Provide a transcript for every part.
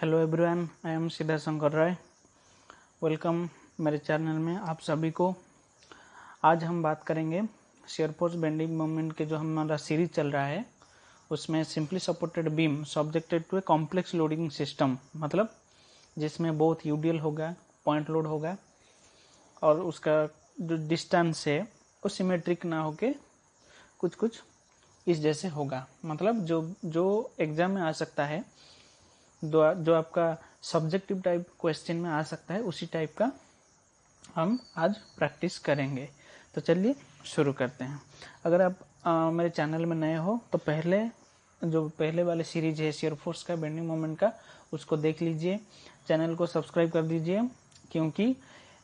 Hello everyone, I am Siddharth Shankar Rai. Welcome मेरे channel में आप सभी को। आज हम बात करेंगे शेयर फोर्स बेंडिंग मोमेंट के जो हमारा सीरीज चल रहा है उसमें simply supported beam subjected to a complex loading system, मतलब जिसमें बहुत यूडीएल होगा, पॉइंट लोड होगा और उसका जो डिस्टेंस है वो सिमेट्रिक ना होके कुछ इस जैसे होगा। मतलब जो एग्जाम में आ सकता है, जो आपका सब्जेक्टिव टाइप क्वेश्चन में आ सकता है, उसी टाइप का हम आज प्रैक्टिस करेंगे। तो चलिए शुरू करते हैं। अगर आप मेरे चैनल में नए हो तो पहले वाले सीरीज है शेयर फोर्स का, बेंडिंग मोमेंट का, उसको देख लीजिए। चैनल को सब्सक्राइब कर दीजिए, क्योंकि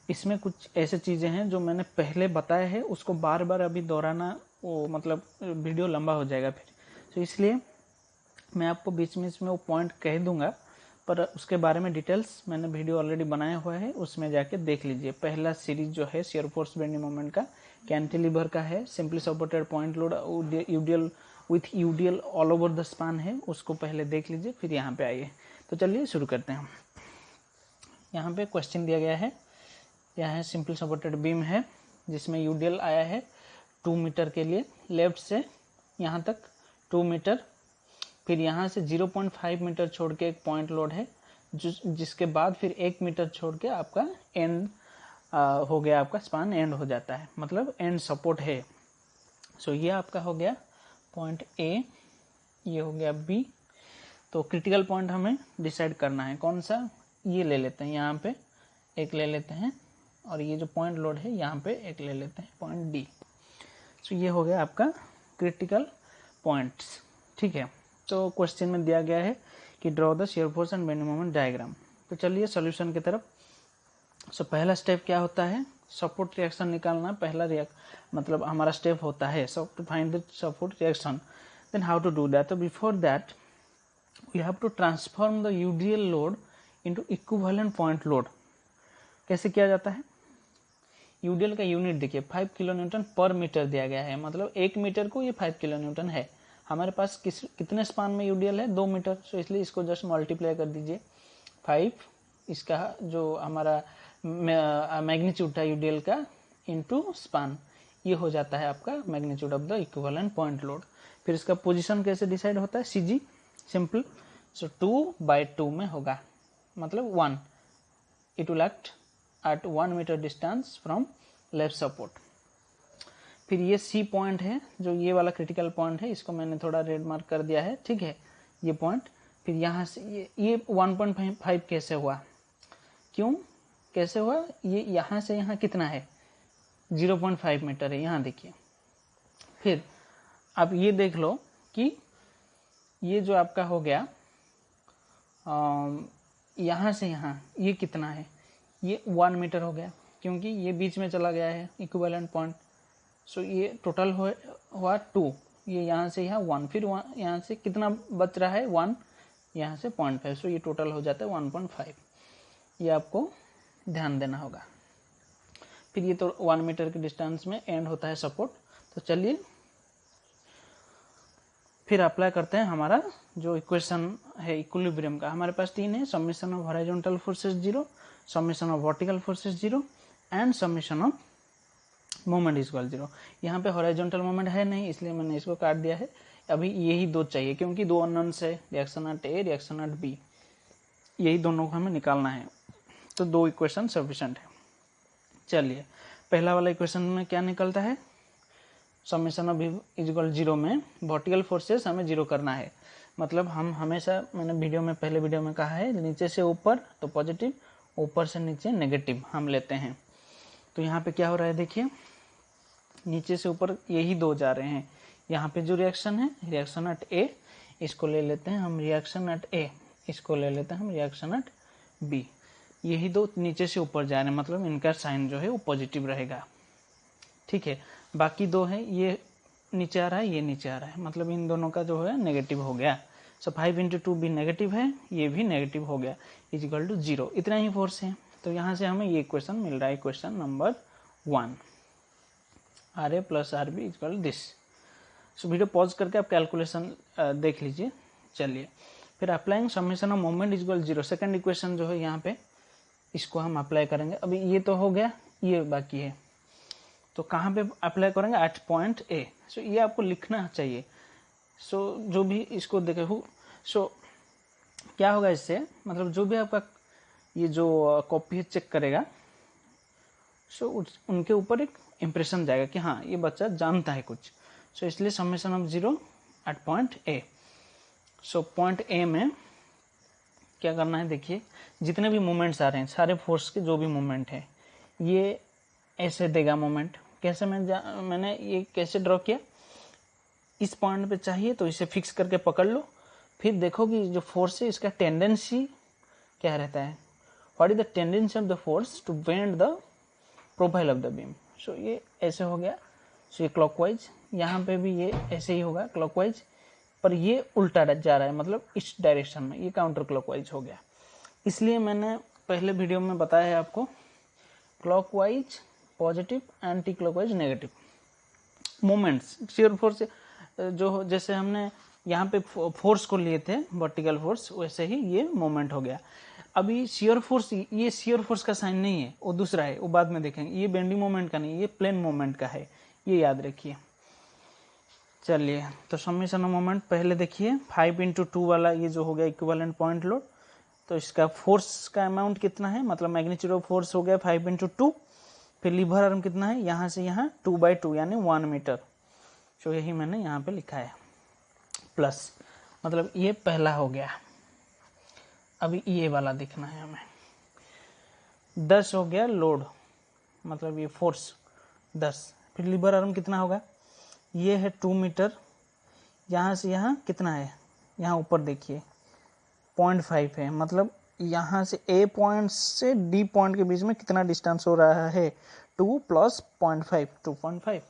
इसमें कुछ ऐसे चीज़ें हैं जो मैंने पहले बताया है, उसको बार बार अभी दोहराना वो मतलब वीडियो लंबा हो जाएगा फिर। तो इसलिए मैं आपको बीच में इसमें वो पॉइंट कह दूंगा, पर उसके बारे में डिटेल्स मैंने वीडियो ऑलरेडी बनाया हुआ है, उसमें जाके देख लीजिए। पहला सीरीज जो है शेयर फोर्स बेंडिंग मोमेंट का कैंटिलीवर का है, simply supported point load UDL with UDL all over the span है, उसको पहले देख लीजिए फिर यहाँ पे आइए। तो चलिए शुरू करते हैं। यहाँ पे क्वेश्चन दिया गया है, यहाँ सिंपल सपोर्टेड बीम है जिसमें यूडीएल आया है 2 मीटर के लिए, लेफ्ट से यहाँ तक 2 मीटर, फिर यहाँ से 0.5 मीटर छोड़ के एक पॉइंट लोड है, जिसके बाद फिर 1 मीटर छोड़ के आपका एंड हो गया, आपका स्पान एंड हो जाता है, मतलब एंड सपोर्ट है। सो ये आपका हो गया पॉइंट ए, ये हो गया बी। तो क्रिटिकल पॉइंट हमें डिसाइड करना है कौन सा, ये ले लेते हैं, यहाँ पे एक ले लेते हैं, और ये जो पॉइंट लोड है यहाँ पे एक ले लेते हैं, पॉइंट डी। सो ये हो गया आपका क्रिटिकल पॉइंट्स। ठीक है, तो क्वेश्चन में दिया गया है कि draw the shear force and bending moment diagram. तो चलिए सॉल्यूशन की तरफ। सो पहला स्टेप क्या होता है, सपोर्ट रिएक्शन निकालना। पहला मतलब हमारा स्टेप होता है so to find the support reaction. Then how to do that? तो before that we have to transform the UDL load into equivalent point load. कैसे किया जाता है? यूडीएल का यूनिट देखिए 5 किलो न्यूटन पर मीटर दिया गया है, मतलब 1 मीटर को ये 5 किलो न्यूटन है। हमारे पास कितने स्पान में यूडीएल है? 2 मीटर। सो इसलिए इसको जस्ट मल्टीप्लाई कर दीजिए 5, इसका जो हमारा मैग्नीट्यूड था यूडीएल का, इनटू स्पान, ये हो जाता है आपका magnitude of the equivalent point load. फिर इसका पोजीशन कैसे डिसाइड होता है? सीजी सिंपल, सो 2/2 में होगा, मतलब 1, it will act at 1 metre distance from left support. फिर ये सी पॉइंट है, जो ये वाला क्रिटिकल पॉइंट है, इसको मैंने थोड़ा रेड मार्क कर दिया है, ठीक है, ये पॉइंट। फिर यहाँ से ये 1.5 कैसे हुआ, क्यों कैसे हुआ? ये यहाँ से यहाँ कितना है? 0.5 मीटर है, यहाँ देखिए। फिर आप ये देख लो कि ये जो आपका हो गया यहाँ से यहाँ ये कितना है? ये 1 मीटर हो गया, क्योंकि ये बीच में चला गया है इक्विवेलेंट पॉइंट। सो ये टोटल हुआ 2, ये यहाँ से यहाँ 1, फिर यहाँ से कितना बच रहा है? 1, यहाँ से 0.5, सो ये टोटल हो जाता है 1.5। ये आपको ध्यान देना होगा। फिर ये तो 1 मीटर के डिस्टेंस में एंड होता है सपोर्ट। तो चलिए फिर अप्लाई करते हैं हमारा जो इक्वेशन है इक्विलिब्रियम का। हमारे पास 3 है, summation of horizontal forces 0, summation of vertical forces 0 and summation of moment is equal 0। यहाँ पे हॉरिजॉन्टल मोमेंट है नहीं, इसलिए मैंने इसको काट दिया है। अभी यही 2 चाहिए, क्योंकि 2 अननोन्स है, reaction at A, reaction at B, यही दोनों को हमें निकालना है। तो 2 इक्वेशन सफिशिएंट है। चलिए पहला वाला इक्वेशन में क्या निकलता है? समेशन ऑफ इज इक्वल 0 में वर्टिकल फोर्सेस हमें 0 करना है, मतलब हम हमेशा, मैंने पहले वीडियो में कहा है, नीचे से ऊपर तो पॉजिटिव, ऊपर से नीचे नेगेटिव हम लेते हैं। तो यहाँ पे क्या हो रहा है देखिए, नीचे से ऊपर यही 2 जा रहे हैं। यहाँ पे जो रिएक्शन है, रिएक्शन एट ए, इसको ले लेते हैं हम रिएक्शन एट ए, इसको ले लेते हैं हम रिएक्शन एट बी। यही 2 नीचे से ऊपर जा रहे हैं, मतलब इनका साइन जो है वो पॉजिटिव रहेगा, ठीक है। बाकी 2 है, ये नीचे आ रहा है, ये नीचे आ रहा है, मतलब इन दोनों का जो है नेगेटिव हो गया। सो 5 × 2 भी नेगेटिव है, ये भी नेगेटिव हो गया, इज इक्वल टू 0। इतना ही फोर्स है। तो यहाँ से हमें ये इक्वेशन मिल रहा है, equation number 1, RA + RB equal this. So video pause करके आप कैलकुलेशन देख लीजिए। चलिए फिर applying summation of moment is equal 0, second equation जो है यहाँ पे इसको हम अप्लाई करेंगे। अभी ये तो हो गया, ये बाकी है, तो कहाँ पे अप्लाई करेंगे? Eight point A. सो ये आपको लिखना चाहिए। सो जो भी इसको देखे हो, सो क्या होगा इससे, मतलब जो भी आपका ये जो कॉपी चेक करेगा, सो उनके ऊपर एक इम्प्रेशन जाएगा कि हाँ ये बच्चा जानता है कुछ। सो इसलिए summation of 0 at point A. So point A में क्या करना है, देखिए जितने भी मोमेंट्स आ रहे हैं, सारे फोर्स के जो भी मोमेंट है, ये ऐसे देगा मोमेंट। कैसे मैंने ये कैसे ड्रॉ किया, इस पॉइंट पे चाहिए तो इसे फिक्स करके पकड़ लो, फिर देखो कि जो फोर्स है इसका टेंडेंसी क्या रहता है, what is the tendency of the force to bend the profile of the beam. So ये ऐसे हो गया। सो ये क्लॉकवाइज, यहाँ पे भी ये ऐसे ही होगा क्लॉकवाइज, पर ये उल्टा जा रहा है, मतलब इस डायरेक्शन में, ये काउंटर क्लॉकवाइज हो गया। इसलिए मैंने पहले वीडियो में बताया है आपको, clockwise positive, anti clockwise negative. Moments shear force जो जैसे हमने यहाँ पे फोर्स को लिए थे वर्टिकल फोर्स, वैसे ही ये मोमेंट हो गया। अभी शियर फोर्स, ये शियर फोर्स का साइन नहीं है, वो दूसरा है, वो बाद में देखेंगे। ये बेंडिंग मोमेंट का नहीं, ये प्लेन मोमेंट का है, ये याद रखिए। चलिए, तो समेशन ऑफ मोमेंट पहले देखिए, 5x2 वाला ये जो हो गया इक्विवेलेंट पॉइंट लोड, तो इसका फोर्स का अमाउंट कितना है, मतलब मैग्नीट्यूड ऑफ फोर्स हो गया 5x2। फिर लीवर आर्म कितना है, यहाँ से यहाँ 2/2 यानी 1 मीटर। तो यही मैंने यहाँ पे लिखा है, प्लस, मतलब ये पहला हो गया। अभी ये वाला देखना है हमें, 10 हो गया लोड, मतलब ये फोर्स 10। फिर लीवर आर्म कितना होगा, ये है 2 मीटर, यहाँ से यहाँ कितना है, यहाँ ऊपर देखिए 0.5 है, मतलब यहाँ से ए पॉइंट से डी पॉइंट के बीच में कितना डिस्टेंस हो रहा है, 2 + 0.5, 2.5,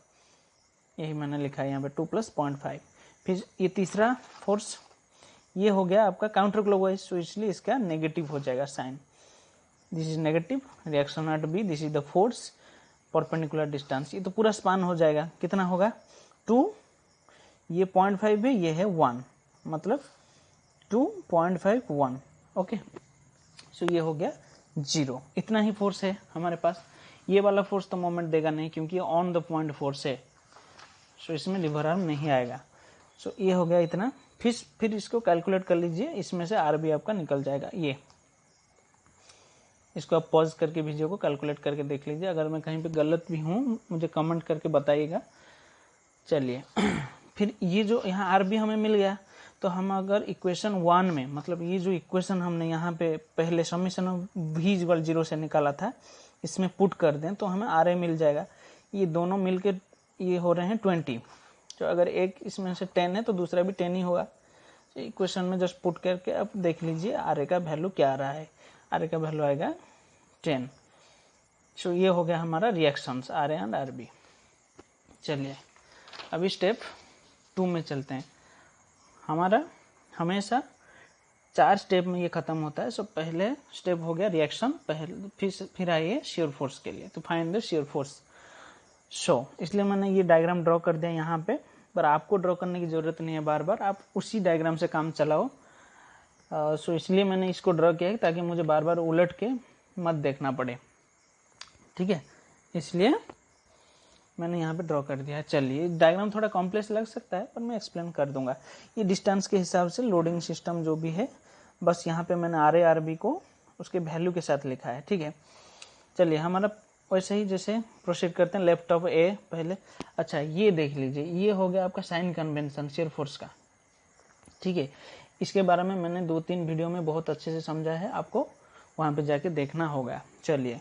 यही मैंने लिखा है यहाँ पे, 2 + 0.5। फिर ये तीसरा फोर्स, ये हो गया आपका काउंटर क्लॉकवाइज, तो इसलिए इसका नेगेटिव हो जाएगा sign, this is negative, reaction at B, this is the force perpendicular distance. ये तो पूरा स्पान हो जाएगा, कितना होगा 2, ये 0.5 है, ये है 1, मतलब 2.5 1। ओके, सो ये हो गया 0। इतना ही फोर्स है हमारे पास। ये वाला फोर्स तो मोमेंट देगा नहीं, क्योंकि ऑन द पॉइंट फोर्स है, सो इसमें लीवर आर्म नहीं आएगा। सो ये हो गया इतना। फिर इसको कैलकुलेट कर लीजिए, इसमें से आर भी आपका निकल जाएगा। ये इसको आप पॉज करके वीडियो को कैलकुलेट करके देख लीजिए, अगर मैं कहीं पे गलत भी हूँ मुझे कमेंट करके बताइएगा। चलिए फिर ये जो यहाँ आर भी हमें मिल गया, तो हम अगर इक्वेशन 1 में, मतलब ये जो इक्वेशन हमने यहाँ पे पहले समेशन ऑफ v = 0 से निकाला था, इसमें पुट कर दें तो हमें आर ए मिल जाएगा। ये दोनों मिल के ये हो रहे हैं 20, तो अगर एक इसमें से 10 है तो दूसरा भी 10 ही होगा। तो इक्वेशन में जस्ट पुट करके अब देख लीजिए आर ए का वैल्यू क्या आ रहा है, आर ए का वैल्यू आएगा 10। सो ये हो गया हमारा reactions R A and R B. चलिए अभी स्टेप 2 में चलते हैं। हमारा हमेशा 4 स्टेप में ये खत्म होता है। सो पहले स्टेप हो गया रिएक्शन, पहले फिर आइए शियर फोर्स के लिए, तो फाइंड द शियर फोर्स। सो इसलिए मैंने ये डायग्राम ड्रॉ कर दिया यहाँ पे, पर आपको ड्रॉ करने की ज़रूरत नहीं है बार बार, आप उसी डायग्राम से काम चलाओ। सो इसलिए मैंने इसको ड्रॉ किया है ताकि मुझे बार बार उलट के मत देखना पड़े, ठीक है, इसलिए मैंने यहाँ पे ड्रॉ कर दिया है। चलिए डायग्राम थोड़ा कॉम्प्लेक्स लग सकता है, पर मैं एक्सप्लेन कर दूंगा। ये डिस्टेंस के हिसाब से लोडिंग सिस्टम जो भी है, बस यहाँ पे मैंने आर ए आर बी को उसके वैल्यू के साथ लिखा है, ठीक है। चलिए हमारा वैसे ही जैसे प्रोसीड करते हैं, लेफ्ट ऑफ ए पहले। अच्छा ये देख लीजिए, ये हो गया आपका साइन कन्वेंशन शियर फोर्स का, ठीक है। इसके बारे में मैंने 2-3 वीडियो में बहुत अच्छे से समझा है, आपको वहाँ पे जाके देखना होगा। चलिए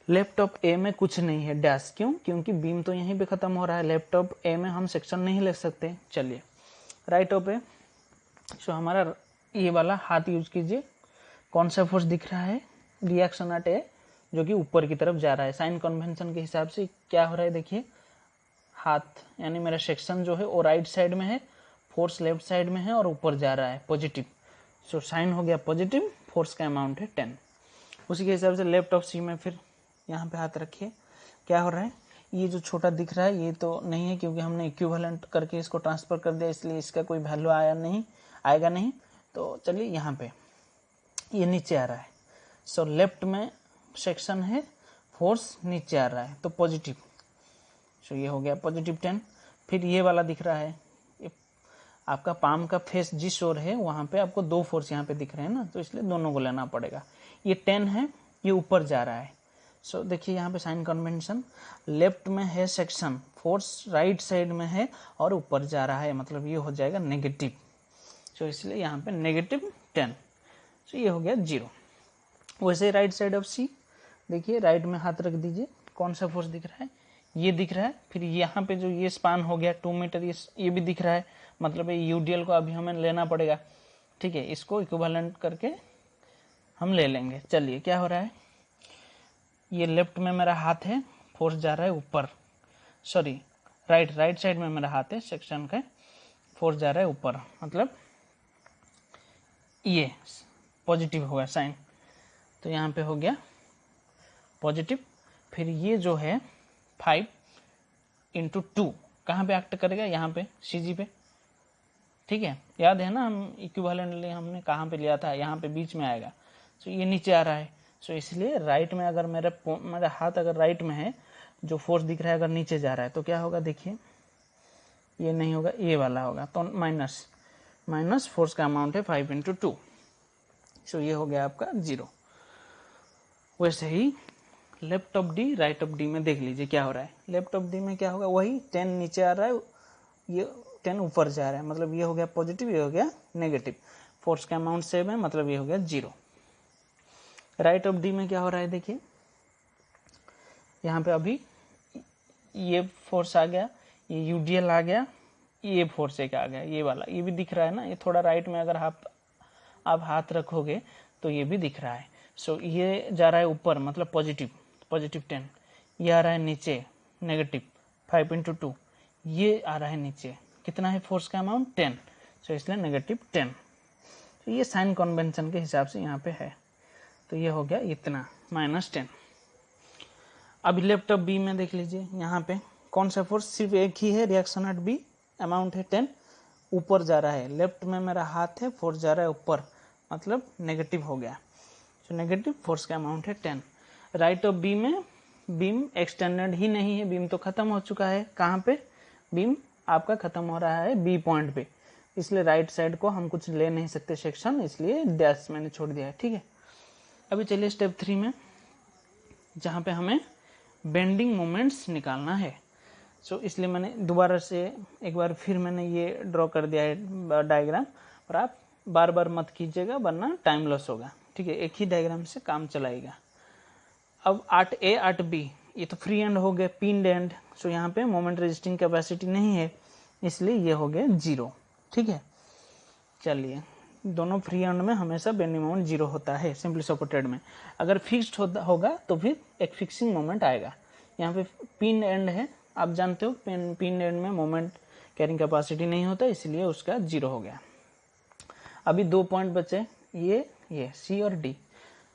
लेफ्ट ऑफ ए में कुछ नहीं है, डैश, क्यों, क्योंकि बीम तो यहीं पे खत्म हो रहा है। लेफ्ट ऑफ ए में हम सेक्शन नहीं लिख सकते। चलिए राइट ऑफ ए, सो हमारा ये वाला हाथ यूज कीजिए। कौन सा फोर्स दिख रहा है, रिएक्शन एट ए, जो कि ऊपर की तरफ जा रहा है। साइन कन्वेंशन के हिसाब से क्या हो रहा है, देखिए हाथ यानी मेरा सेक्शन जो है वो राइट साइड में है, फोर्स लेफ्ट साइड में है और ऊपर जा रहा है पॉजिटिव। सो साइन हो गया पॉजिटिव, फोर्स का अमाउंट है 10। उसी के हिसाब से लेफ्ट ऑफ सी में फिर यहाँ पे हाथ रखिए, क्या हो रहा है, ये जो छोटा दिख रहा है ये तो नहीं है, क्योंकि हमने इक्विवेलेंट करके इसको ट्रांसफर कर दिया, इसलिए इसका कोई वैल्यू आएगा नहीं। तो चलिए यहाँ पे ये नीचे आ रहा है, सो लेफ्ट में सेक्शन है, फोर्स नीचे आ रहा है तो पॉजिटिव, सो ये हो गया पॉजिटिव 10। फिर ये वाला दिख रहा है, ये आपका पाम का फेस जिस ओर है वहाँ पे आपको दो फोर्स यहाँ पे दिख रहे हैं ना, तो इसलिए दोनों को लेना पड़ेगा। ये 10 है, ये ऊपर जा रहा है, सो देखिए यहाँ पे साइन कन्वेंशन, लेफ्ट में है सेक्शन, फोर्स राइट साइड में है और ऊपर जा रहा है, मतलब ये हो जाएगा नेगेटिव, सो इसलिए यहाँ पे नेगेटिव 10, सो ये हो गया 0। वैसे राइट साइड ऑफ सी, देखिए राइट में हाथ रख दीजिए, कौन सा फोर्स दिख रहा है, ये दिख रहा है। फिर यहाँ पे जो ये स्पान हो गया 2 मीटर, ये भी दिख रहा है, मतलब ये यूडीएल को अभी हमें लेना पड़ेगा, ठीक है, इसको इक्विवेलेंट करके हम ले लेंगे। चलिए क्या हो रहा है, ये लेफ्ट में मेरा हाथ है, फोर्स जा रहा है ऊपर, सॉरी राइट साइड में मेरा हाथ है, सेक्शन का फोर्स जा रहा है ऊपर, मतलब ये पॉजिटिव होगा साइन, तो यहाँ पे हो गया पॉजिटिव। फिर ये जो है 5 × 2 कहाँ पे एक्ट करेगा, यहाँ पे CG पे, ठीक है, याद है ना हम इक्विवेलेंटली हमने कहाँ पे लिया था, यहाँ पे बीच में आएगा, सो ये नीचे आ रहा है, सो इसलिए राइट में अगर मेरा हाथ अगर राइट में है, जो फोर्स दिख रहा है अगर नीचे जा रहा है तो क्या होगा, देखिए ये नहीं होगा, ये वाला होगा, तो माइनस फोर्स का अमाउंट है 5 × 2, सो ये हो गया आपका 0। वैसे ही left of D right of D में देख लीजिए क्या हो रहा है, लेफ्ट ऑफ डी में क्या होगा, वही 10 नीचे आ रहा है, ये 10 ऊपर जा रहा है, मतलब ये हो गया पॉजिटिव, ये हो गया नेगेटिव, फोर्स का अमाउंट सेम है, मतलब ये हो गया 0। राइट ऑफ डी में क्या हो रहा है, देखिए यहाँ पे अभी ये फोर्स आ गया, ये यूडीएल आ गया, ये फोर्स एक आ गया, ये वाला ये भी दिख रहा है ना, ये थोड़ा राइट में अगर आप हाथ रखोगे तो ये भी दिख रहा है, सो ये जा रहा है ऊपर, मतलब पॉजिटिव 10, ये आ रहा है नीचे नेगेटिव 5 × 2, ये आ रहा है नीचे, कितना है फोर्स का अमाउंट 10, सो इसलिए नेगेटिव 10, तो ये साइन कन्वेंशन के हिसाब से यहाँ पे है, तो ये हो गया इतना -10। अभी लेफ्ट ऑफ बी में देख लीजिए, यहाँ पे कौन सा फोर्स, सिर्फ एक ही है, रिएक्शन एट बी, अमाउंट है 10, ऊपर जा रहा है, लेफ्ट में मेरा हाथ है, फोर्स जा रहा है ऊपर, मतलब नेगेटिव हो गया, तो नेगेटिव फोर्स का अमाउंट है 10। राइट ऑफ बी में बीम एक्सटेंडेड ही नहीं है, बीम तो खत्म हो चुका है, कहाँ पे, बीम आपका खत्म हो रहा है बी पॉइंट पे, इसलिए राइट साइड को हम कुछ ले नहीं सकते सेक्शन, इसलिए डैश मैंने छोड़ दिया है, ठीक है। अभी चलिए स्टेप 3 में, जहाँ पे हमें बेंडिंग मोमेंट्स निकालना है, सो इसलिए मैंने दोबारा से एक बार फिर मैंने ये ड्रॉ कर दिया है डायग्राम, और आप बार बार मत कीजिएगा वरना टाइम लॉस होगा, ठीक है, एक ही डायग्राम से काम चलाएगा। अब 8A 8B ये तो फ्री एंड हो गए, पिन्ड एंड, सो यहाँ पे मोमेंट रेजिस्टिंग कैपेसिटी नहीं है, इसलिए ये हो गया 0, ठीक है। चलिए, दोनों फ्री एंड में हमेशा बेंडिंग मोमेंट 0 होता है, सिंपली सपोर्टेड में। अगर फिक्स्ड होगा तो फिर एक फिक्सिंग मोमेंट आएगा। यहाँ पे पिन एंड है, आप जानते हो पिन एंड में मोमेंट कैरिंग कैपेसिटी नहीं होता, इसलिए उसका 0 हो गया। अभी 2 पॉइंट बचे, ये सी और डी,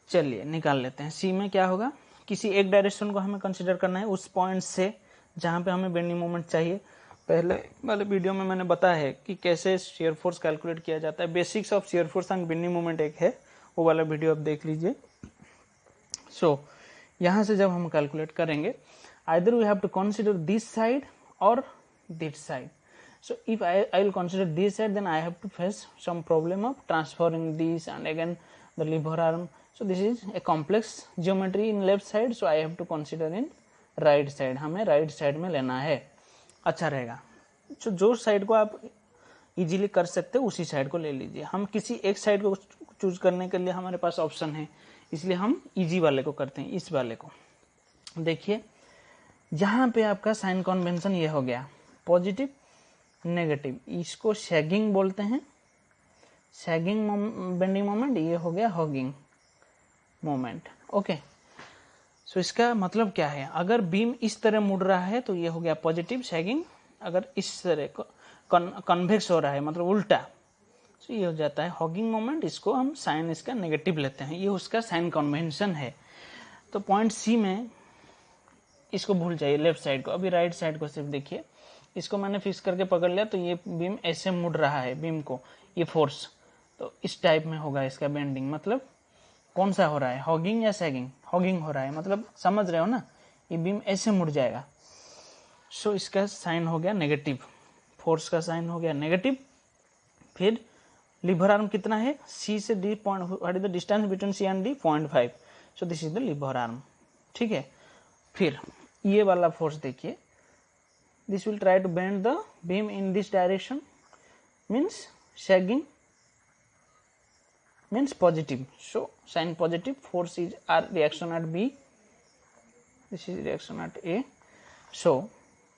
चलिए निकाल लेते हैं। सी में क्या होगा, किसी एक डायरेक्शन को हमें कंसिडर करना है, उस पॉइंट से जहाँ पे हमें बेंडिंग मोमेंट चाहिए। पहले वाले वीडियो में मैंने बताया है कि कैसे शियर फोर्स कैलकुलेट किया जाता है, basics of shear force and bending moment एक है, वो वाला वीडियो आप देख लीजिए। सो यहाँ से जब हम कैलकुलेट करेंगे, either we have to consider this side और this side. So if I will consider this side, then I have to face some problem of transferring this and again the lever arm. So this is a complex geometry in left side, so I have to consider in right side. हमें right side में लेना है, अच्छा रहेगा। so, जो side को आप easily कर सकते हो उसी साइड को ले लीजिए। हम किसी एक साइड को चूज करने के लिए हमारे पास ऑप्शन है, इसलिए हम इजी वाले को करते हैं, इस वाले को। देखिए यहाँ पे आपका साइन कन्वेंशन ये हो गया, पॉजिटिव नेगेटिव, इसको सैगिंग बोलते हैं, सैगिंग बेंडिंग मोमेंट, ये हो गया हॉगिंग मोमेंट। ओके, सो इसका मतलब क्या है, अगर बीम इस तरह मुड़ रहा है तो ये हो गया पॉजिटिव सैगिंग, अगर इस तरह कन्वेक्स हो रहा है मतलब उल्टा, तो ये हो जाता है हॉगिंग मोमेंट। इसको हम साइन इसका नेगेटिव लेते हैं, ये उसका साइन कन्वेंशन है। तो पॉइंट सी में इसको भूल जाइए, लेफ्ट साइड को। अभी राइट साइड को सिर्फ देखिए, इसको मैंने फिक्स करके पकड़ लिया, तो ये बीम ऐसे मुड़ रहा है, बीम को ये फोर्स, तो इस टाइप में होगा इसका बेंडिंग। मतलब कौन सा हो रहा है, हॉगिंग या सैगिंग? हॉगिंग हो रहा है, मतलब समझ रहे हो ना, ये बीम ऐसे मुड़ जाएगा। सो इसका साइन हो गया नेगेटिव, फोर्स का साइन हो गया नेगेटिव। फिर लीवर आर्म कितना है, सी से D point, what is the distance between C and D, 0.5। So this is the lever arm, ठीक है। फिर ये वाला फोर्स देखिए, this will try to bend the beam in this direction, means sagging means positive, so sign positive. Force is R, reaction at B, this is reaction at A. So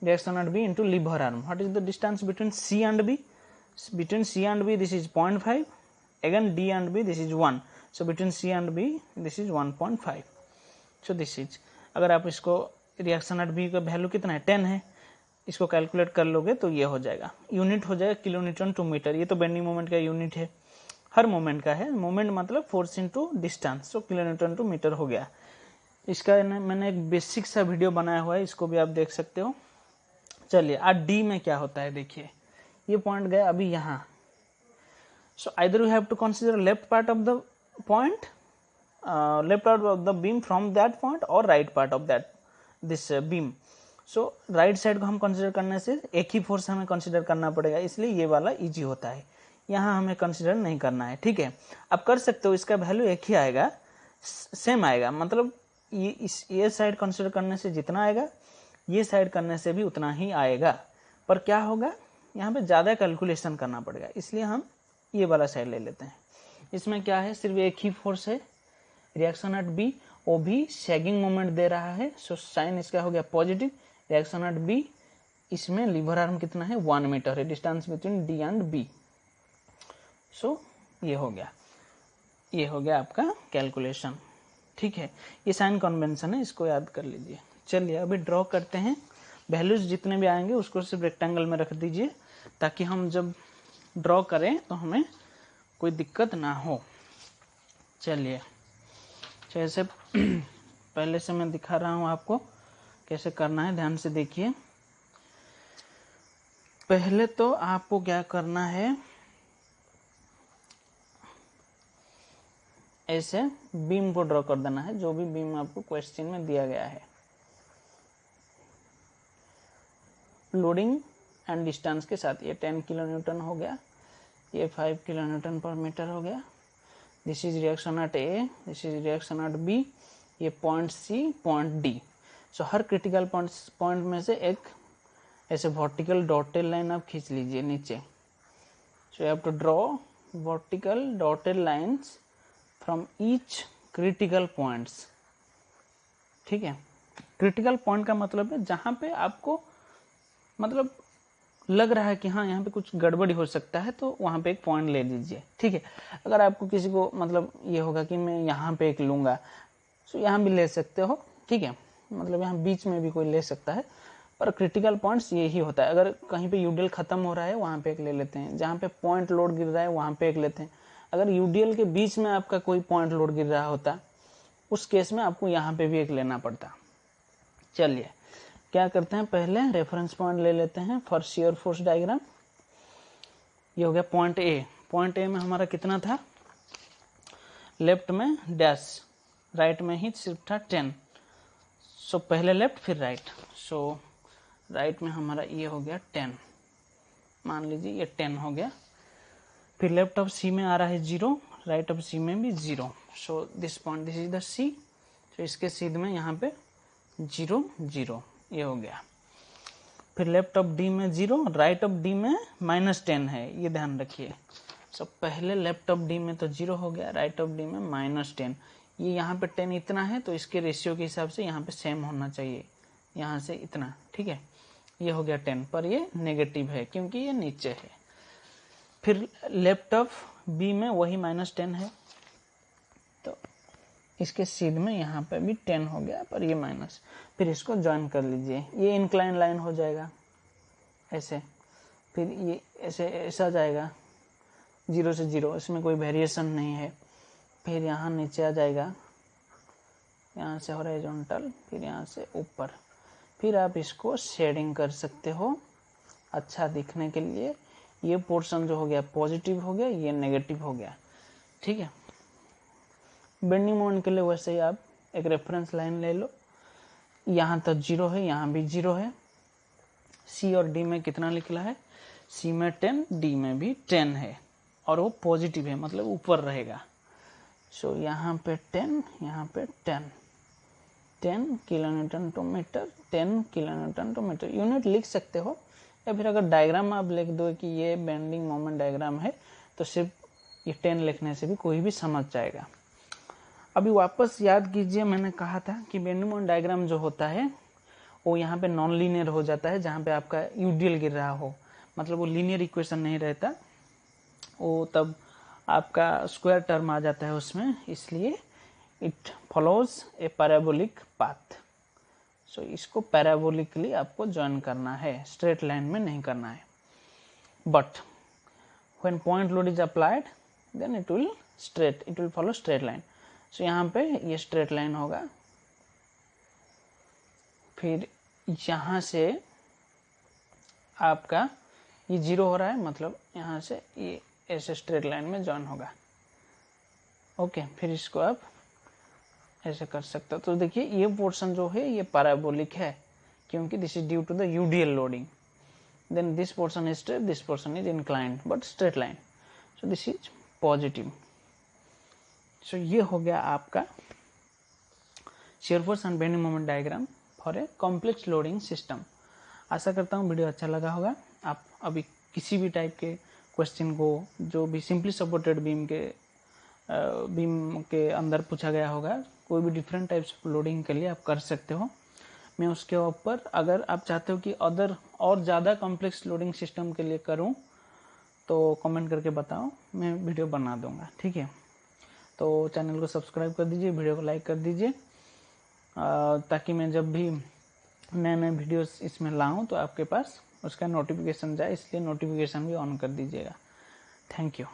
reaction at B into lever arm. What is the distance between C and B? Between C and B this is 0.5, again D and B this is 1, so between C and B this is 1.5. so this is, अगर आप इसको reaction at B का value कितना है 10 है, इसको calculate कर लोगे तो ये हो जाएगा, यूनिट हो जाएगा किलोन्यूटन टू मीटर। ये तो बेंडिंग मोमेंट का यूनिट है, हर मोमेंट का है, मोमेंट मतलब force into distance, so kilometre to metre हो गया। इसका मैंने एक बेसिक सा वीडियो बनाया हुआ है, इसको भी आप देख सकते हो। चलिए आज डी में क्या होता है देखिए, ये पॉइंट गया अभी यहाँ, so either you have to consider left part of the point, left part of the beam from that point और right part of that this beam. So right side को हम कंसीडर करने से एक ही फोर्स हमें कंसीडर करना पड़ेगा, इसलिए ये वाला इजी होता है, यहाँ हमें कंसीडर नहीं करना है, ठीक है। अब कर सकते हो, इसका वैल्यू एक ही आएगा, सेम आएगा, मतलब ये साइड कंसीडर करने से जितना आएगा ये साइड करने से भी उतना ही आएगा, पर क्या होगा यहाँ पे ज़्यादा कैलकुलेशन करना पड़ेगा, इसलिए हम ये वाला साइड ले लेते हैं। इसमें क्या है, सिर्फ एक ही फोर्स है, रिएक्शन एट बी, वो भी सैगिंग मोमेंट दे रहा है, सो साइन इसका हो गया पॉजिटिव। रिएक्शन एट बी, इसमें लीवर आर्म कितना है 1 मीटर है, distance between D and B. So ये हो गया आपका कैलकुलेशन, ठीक है। ये साइन कन्वेंशन है, इसको याद कर लीजिए। चलिए अभी ड्रॉ करते हैं, वैल्यूज जितने भी आएंगे उसको सिर्फ रेक्टेंगल में रख दीजिए, ताकि हम जब ड्रॉ करें तो हमें कोई दिक्कत ना हो। चलिए जैसे पहले से मैं दिखा रहा हूँ आपको कैसे करना है, ध्यान से देखिए। पहले तो आपको क्या करना है, ऐसे बीम को ड्रॉ कर देना है, जो भी बीम आपको क्वेश्चन में दिया गया है। लोडिंग एंड डिस्टेंस के साथ, ये 10 किलो न्यूटन हो गया, ये 5 किलो न्यूटन पर मीटर हो गया। This is reaction at A, this is reaction at B, ये point C, point D. So हर क्रिटिकल पॉइंट में से एक ऐसे वर्टिकल डॉटेड लाइन आप खींच लीजिए नीचे। So you have to draw vertical dotted lines from each critical points, ठीक है। क्रिटिकल पॉइंट का मतलब है जहाँ पे आपको मतलब लग रहा है कि हाँ यहाँ पे कुछ गड़बड़ी हो सकता है, तो वहाँ पे एक पॉइंट ले लीजिए, ठीक है। अगर आपको किसी को मतलब ये होगा कि मैं यहाँ पे एक लूँगा, तो यहाँ भी ले सकते हो, ठीक है, मतलब यहाँ बीच में भी कोई ले सकता है, पर क्रिटिकल पॉइंट्स यही होता है। अगर कहीं पे यूडीएल खत्म हो रहा है वहाँ पे एक ले लेते हैं, जहाँ पे पॉइंट लोड गिर रहा है वहाँ पे एक लेते हैं। अगर यूडीएल के बीच में आपका कोई पॉइंट लोड गिर रहा होता, उस केस में आपको यहाँ पे भी एक लेना पड़ता। चलिए क्या करते हैं, पहले रेफरेंस पॉइंट ले लेते हैं फॉर शियर फोर्स डायग्राम। ये हो गया पॉइंट ए। पॉइंट ए में हमारा कितना था, लेफ्ट में डैश, राइट में ही सिर्फ था 10। सो पहले लेफ्ट फिर राइट। सो राइट में हमारा ये हो गया 10, मान लीजिए ये 10 हो गया। फिर लेफ्ट ऑफ सी में आ रहा है 0, राइट ऑफ सी में भी 0। So this point, this is the C, तो इसके सीध में यहाँ पे 0 0, ये हो गया। फिर लेफ्ट ऑफ डी में 0, राइट ऑफ डी में -10 है, ये ध्यान रखिए। सो पहले लेफ्ट ऑफ डी में तो 0 हो गया, राइट ऑफ डी में -10, ये यहाँ पे 10 इतना है, तो इसके रेशियो के हिसाब से यहाँ पे सेम होना चाहिए, यहाँ से इतना, ठीक है। ये हो गया 10, पर ये नेगेटिव है क्योंकि ये नीचे है। फिर लेफ्ट ऑफ बी में वही -10 है, तो इसके सीध में यहाँ पे भी 10 हो गया, पर ये माइनस। फिर इसको ज्वाइन कर लीजिए, ये इंक्लाइन लाइन हो जाएगा ऐसे, फिर ये ऐसे ऐसा जाएगा 0 से 0, इसमें कोई वेरिएशन नहीं है। फिर यहाँ नीचे आ जाएगा, यहाँ से हॉरिजॉन्टल, फिर यहाँ से ऊपर। फिर आप इसको शेडिंग कर सकते हो अच्छा दिखने के लिए, ये पोर्शन जो हो गया पॉजिटिव हो गया, ये नेगेटिव हो गया, ठीक है। बेंडिंग मोमेंट के लिए वैसे ही आप एक रेफरेंस लाइन ले लो, यहाँ तक 0 है, यहाँ भी 0 है। सी और डी में कितना निकला है, सी में 10, डी में भी 10 है और वो पॉजिटिव है, मतलब ऊपर रहेगा। सो यहाँ पे 10, यहाँ पे 10 kilonewton to metre, 10 kilonewton to metre. Unit लिख सकते हो, या फिर अगर डायग्राम आप लिख दो कि ये बेंडिंग मोमेंट डायग्राम है तो सिर्फ ये 10 लिखने से भी कोई भी समझ जाएगा। अभी वापस याद कीजिए, मैंने कहा था कि बेंडिंग मोमेंट डायग्राम जो होता है वो यहाँ पे नॉन लीनियर हो जाता है, जहाँ पे आपका यूडियल गिर रहा हो, मतलब वो लीनियर इक्वेशन नहीं रहता, वो तब आपका स्क्वायर टर्म आ जाता है उसमें, इसलिए it follows a parabolic path. So इसको पैराबोलिकली आपको ज्वाइन करना है, स्ट्रेट लाइन में नहीं करना है। But when point load is applied then it will follow straight line. So यहाँ पे ये स्ट्रेट लाइन होगा, फिर यहाँ से आपका ये 0 हो रहा है, मतलब यहाँ से ये ऐसे स्ट्रेट लाइन में जॉइन होगा। ओके, फिर इसको आप ऐसे कर सकते हो। तो देखिए ये पोर्शन जो है ये पैराबोलिक है, क्योंकि this is due to the UDL loading. Then this portion is straight, this portion is inclined but straight line, so this is positive. So ये हो गया आपका shear force and bending moment diagram for a complex loading system. आशा करता हूँ video अच्छा लगा होगा। आप अभी किसी भी टाइप के क्वेश्चन को जो भी सिंपली सपोर्टेड बीम के अंदर पूछा गया होगा, कोई भी डिफरेंट टाइप्स ऑफ लोडिंग के लिए आप कर सकते हो। मैं उसके ऊपर अगर आप चाहते हो कि अदर और ज़्यादा कॉम्प्लेक्स लोडिंग सिस्टम के लिए करूं तो कमेंट करके बताओ, मैं वीडियो बना दूंगा, ठीक है। तो चैनल को सब्सक्राइब कर दीजिए, वीडियो को लाइक कर दीजिए, ताकि मैं जब भी नए नए वीडियोस इसमें लाऊं तो आपके पास उसका नोटिफिकेशन जाए, इसलिए नोटिफिकेशन भी ऑन कर दीजिएगा। Thank you.